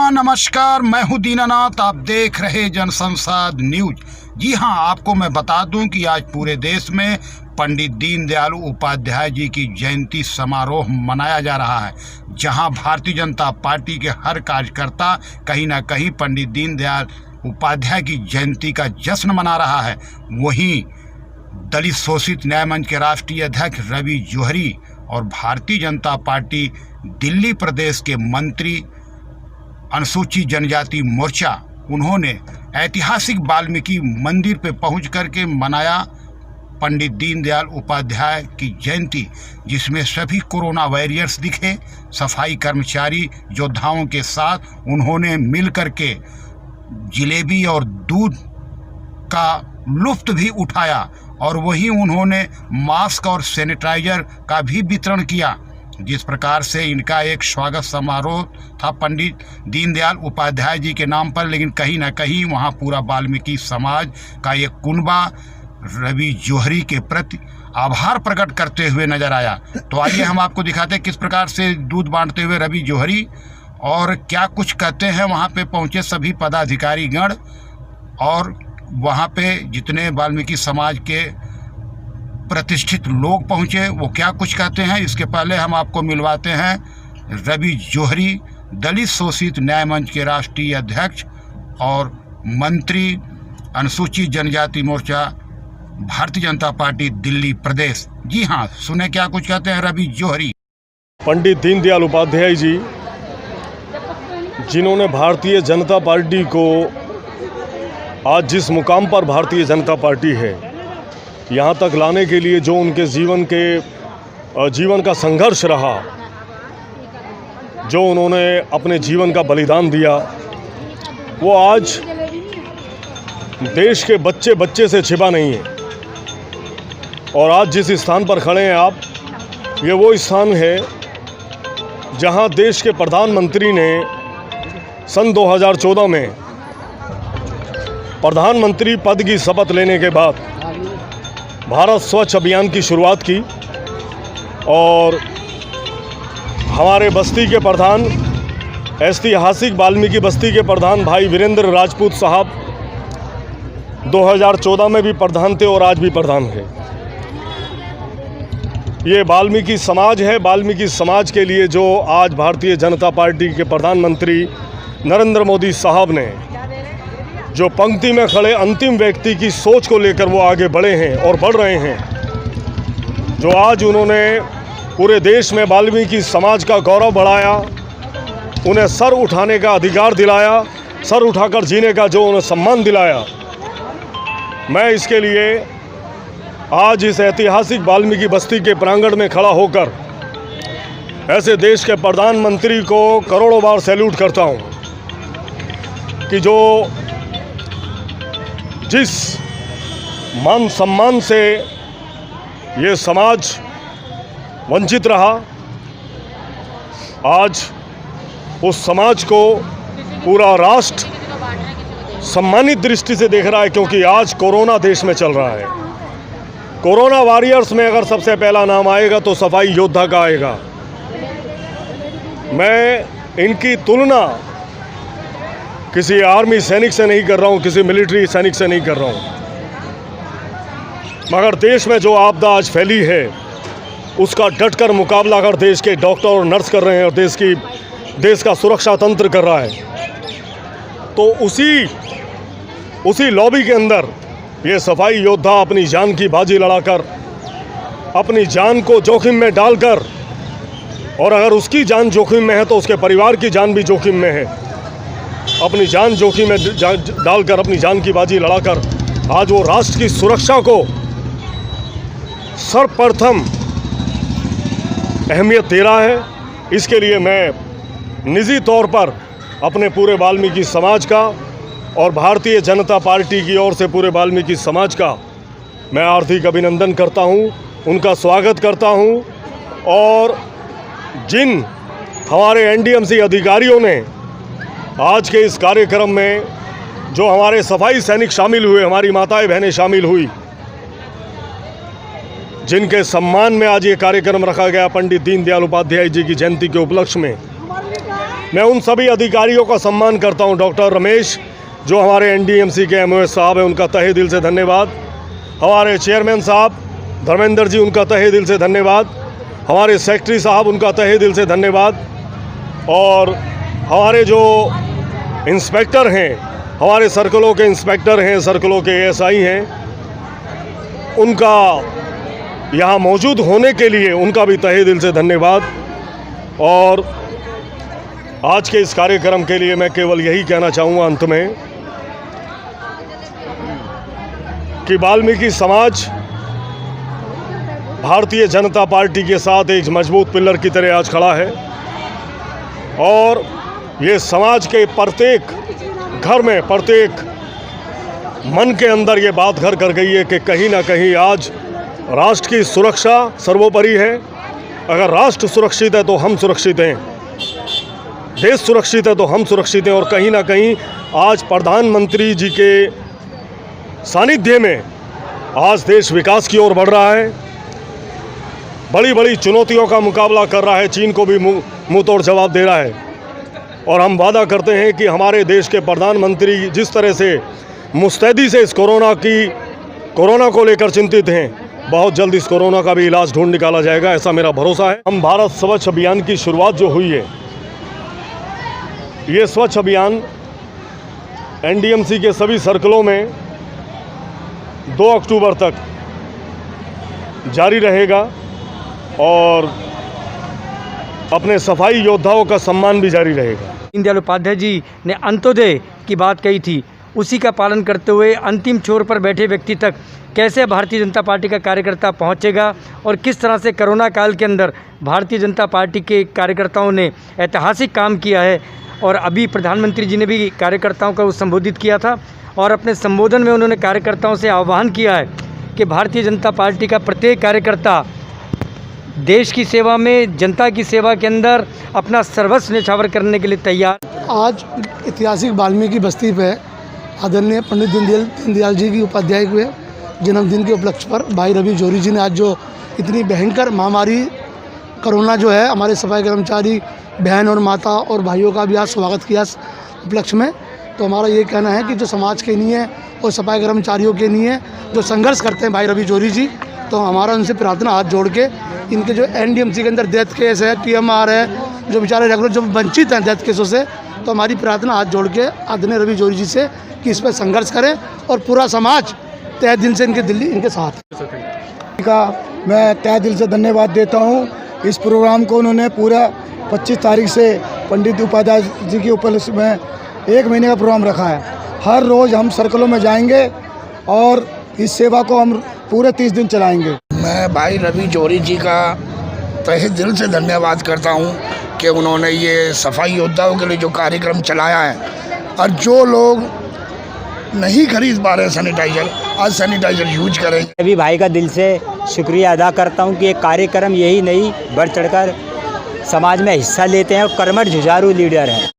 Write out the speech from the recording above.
हाँ नमस्कार, मैं हूँ दीनानाथ। आप देख रहे जनसंवाद न्यूज। जी हाँ, आपको मैं बता दूं कि आज पूरे देश में पंडित दीनदयाल उपाध्याय जी की जयंती समारोह मनाया जा रहा है, जहां भारतीय जनता पार्टी के हर कार्यकर्ता कहीं ना कहीं पंडित दीनदयाल उपाध्याय की जयंती का जश्न मना रहा है। वहीं दलित शोषित न्याय मंच के राष्ट्रीय अध्यक्ष रवि जौहरी और भारतीय जनता पार्टी दिल्ली प्रदेश के मंत्री अनुसूचित जनजाति मोर्चा, उन्होंने ऐतिहासिक वाल्मीकि मंदिर पे पहुंच करके मनाया पंडित दीनदयाल उपाध्याय की जयंती, जिसमें सभी कोरोना वॉरियर्स दिखे। सफाई कर्मचारी योद्धाओं के साथ उन्होंने मिल करके जलेबी और दूध का लुत्फ भी उठाया और वहीं उन्होंने मास्क और सैनिटाइजर का भी वितरण किया। जिस प्रकार से इनका एक स्वागत समारोह था पंडित दीनदयाल उपाध्याय जी के नाम पर, लेकिन कहीं ना कहीं वहाँ पूरा वाल्मीकि समाज का एक कुनबा रवि जौहरी के प्रति आभार प्रकट करते हुए नजर आया। तो आइए हम आपको दिखाते हैं किस प्रकार से दूध बांटते हुए रवि जौहरी और क्या कुछ कहते हैं वहाँ पे पहुँचे सभी पदाधिकारी गण, और वहाँ पे जितने वाल्मीकि समाज के प्रतिष्ठित लोग पहुँचे वो क्या कुछ कहते हैं। इसके पहले हम आपको मिलवाते हैं रवि जौहरी, दलित शोषित न्याय मंच के राष्ट्रीय अध्यक्ष और मंत्री अनुसूचित जनजाति मोर्चा भारतीय जनता पार्टी दिल्ली प्रदेश। जी हाँ, सुने क्या कुछ कहते हैं रवि जौहरी। पंडित दीनदयाल उपाध्याय जी, जिन्होंने भारतीय जनता पार्टी को आज जिस मुकाम पर भारतीय जनता पार्टी है यहाँ तक लाने के लिए जो उनके जीवन का संघर्ष रहा, जो उन्होंने अपने जीवन का बलिदान दिया, वो आज देश के बच्चे बच्चे से छिपा नहीं है। और आज जिस स्थान पर खड़े हैं आप, ये वो स्थान है जहां देश के प्रधानमंत्री ने सन 2014 में प्रधानमंत्री पद की शपथ लेने के बाद भारत स्वच्छ अभियान की शुरुआत की। और हमारे बस्ती के प्रधान, ऐतिहासिक वाल्मीकि बस्ती के प्रधान भाई वीरेंद्र राजपूत साहब 2014 में भी प्रधान थे और आज भी प्रधान है। ये वाल्मीकि समाज है। वाल्मीकि समाज के लिए जो आज भारतीय जनता पार्टी के प्रधानमंत्री नरेंद्र मोदी साहब ने जो पंक्ति में खड़े अंतिम व्यक्ति की सोच को लेकर वो आगे बढ़े हैं और बढ़ रहे हैं, जो आज उन्होंने पूरे देश में वाल्मीकि समाज का गौरव बढ़ाया, उन्हें सर उठाने का अधिकार दिलाया, सर उठाकर जीने का जो उन्हें सम्मान दिलाया। मैं इसके लिए आज इस ऐतिहासिक वाल्मीकि बस्ती के प्रांगण में खड़ा होकर ऐसे देश के प्रधानमंत्री को करोड़ों बार सैल्यूट करता हूं कि जो जिस मान सम्मान से ये समाज वंचित रहा, आज उस समाज को पूरा राष्ट्र सम्मानित दृष्टि से देख रहा है, क्योंकि आज कोरोना देश में चल रहा है। कोरोना वॉरियर्स में अगर सबसे पहला नाम आएगा तो सफाई योद्धा का आएगा। मैं इनकी तुलना किसी आर्मी सैनिक से नहीं कर रहा हूं, किसी मिलिट्री सैनिक से नहीं कर रहा हूं, मगर देश में जो आपदा आज फैली है उसका डटकर मुकाबला कर देश के डॉक्टर और नर्स कर रहे हैं और देश का सुरक्षा तंत्र कर रहा है। तो उसी लॉबी के अंदर ये सफाई योद्धा अपनी जान की बाजी लड़ाकर, अपनी जान को जोखिम में डालकर, और अगर उसकी जान जोखिम में है तो उसके परिवार की जान भी जोखिम में है, अपनी जान जोखिम में डालकर अपनी जान की बाजी लड़ाकर आज वो राष्ट्र की सुरक्षा को सर्वप्रथम अहमियत दे रहा है। इसके लिए मैं निजी तौर पर अपने पूरे वाल्मीकि समाज का और भारतीय जनता पार्टी की ओर से पूरे वाल्मीकि समाज का मैं हार्दिक अभिनंदन करता हूं, उनका स्वागत करता हूं। और जिन हमारे एनडीएमसी अधिकारियों ने आज के इस कार्यक्रम में जो हमारे सफाई सैनिक शामिल हुए, हमारी माताएं बहनें शामिल हुई, जिनके सम्मान में आज ये कार्यक्रम रखा गया पंडित दीनदयाल उपाध्याय जी की जयंती के उपलक्ष्य में, मैं उन सभी अधिकारियों का सम्मान करता हूं। डॉक्टर रमेश जो हमारे एनडीएमसी के एमओएस साहब हैं, उनका तहे दिल से धन्यवाद। हमारे चेयरमैन साहब धर्मेंद्र जी, उनका तहे दिल से धन्यवाद। हमारे सेक्रेटरी साहब, उनका तहे दिल से धन्यवाद। और हमारे जो इंस्पेक्टर हैं, हमारे सर्कलों के इंस्पेक्टर हैं, सर्कलों के एएसआई हैं, उनका यहाँ मौजूद होने के लिए उनका भी तहे दिल से धन्यवाद। और आज के इस कार्यक्रम के लिए मैं केवल यही कहना चाहूँगा अंत में कि वाल्मीकि समाज भारतीय जनता पार्टी के साथ एक मजबूत पिलर की तरह आज खड़ा है। और ये समाज के प्रत्येक घर में, प्रत्येक मन के अंदर ये बात घर कर गई है कि कहीं ना कहीं आज राष्ट्र की सुरक्षा सर्वोपरि है। अगर राष्ट्र सुरक्षित है तो हम सुरक्षित हैं, देश सुरक्षित है तो हम सुरक्षित हैं। और कहीं ना कहीं आज प्रधानमंत्री जी के सानिध्य में आज देश विकास की ओर बढ़ रहा है, बड़ी बड़ी चुनौतियों का मुकाबला कर रहा है, चीन को भी मुंह तोड़ जवाब दे रहा है। और हम वादा करते हैं कि हमारे देश के प्रधानमंत्री जिस तरह से मुस्तैदी से इस कोरोना को लेकर चिंतित हैं, बहुत जल्द इस कोरोना का भी इलाज ढूंढ निकाला जाएगा, ऐसा मेरा भरोसा है। हम भारत स्वच्छ अभियान की शुरुआत जो हुई है, ये स्वच्छ अभियान एनडीएमसी के सभी सर्कलों में 2 अक्टूबर तक जारी रहेगा और अपने सफाई योद्धाओं का सम्मान भी जारी रहेगा। दीनदयाल उपाध्याय जी ने अंत्योदय की बात कही थी, उसी का पालन करते हुए अंतिम छोर पर बैठे व्यक्ति तक कैसे भारतीय जनता पार्टी का कार्यकर्ता पहुंचेगा और किस तरह से कोरोना काल के अंदर भारतीय जनता पार्टी के कार्यकर्ताओं ने ऐतिहासिक काम किया है। और अभी प्रधानमंत्री जी ने भी कार्यकर्ताओं को संबोधित किया था और अपने संबोधन में उन्होंने कार्यकर्ताओं से आह्वान किया है कि भारतीय जनता पार्टी का प्रत्येक कार्यकर्ता देश की सेवा में, जनता की सेवा के अंदर अपना सर्वस्व न्यौछावर करने के लिए तैयार। आज ऐतिहासिक वाल्मीकि बस्ती पे आदरणीय पंडित दीनदयाल जी की उपाध्याय के जन्मदिन के उपलक्ष्य पर भाई रवि जोरी जी ने आज जो इतनी भयंकर महामारी कोरोना जो है, हमारे सफाई कर्मचारी बहन और माता और भाइयों का भी आज स्वागत किया उपलक्ष्य में। तो हमारा ये कहना है कि जो समाज के लिए और सफाई कर्मचारियों के लिए जो संघर्ष करते हैं भाई रवि जोरी जी, तो हमारा उनसे प्रार्थना हाथ जोड़ के इनके जो एनडीएमसी के अंदर डेथ केस है, टीएमआर है, जो बेचारे रेगुलर जो वंचित हैं डेथ केसों से, तो हमारी प्रार्थना हाथ जोड़ के आदरणीय रवि जोरी जी से कि इस पर संघर्ष करें और पूरा समाज तहे दिल से इनके साथ का मैं तहे दिल से धन्यवाद देता हूँ। इस प्रोग्राम को उन्होंने पूरा 25 तारीख से पंडित उपाध्याय जी के उपलक्ष्य में 1 महीने का प्रोग्राम रखा है। हर रोज़ हम सर्कलों में जाएंगे और इस सेवा को हम पूरे 30 दिन चलाएंगे। मैं भाई रवि जोरी जी का तहे दिल से धन्यवाद करता हूं कि उन्होंने ये सफाई योद्धाओं के लिए जो कार्यक्रम चलाया है, और जो लोग नहीं खरीद पा रहे सैनिटाइज़र, आज सैनिटाइज़र यूज करें। रवि भाई का दिल से शुक्रिया अदा करता हूं कि ये कार्यक्रम यही नहीं बढ़ चढ़कर समाज में हिस्सा लेते हैं और कर्मठ जुझारू लीडर हैं।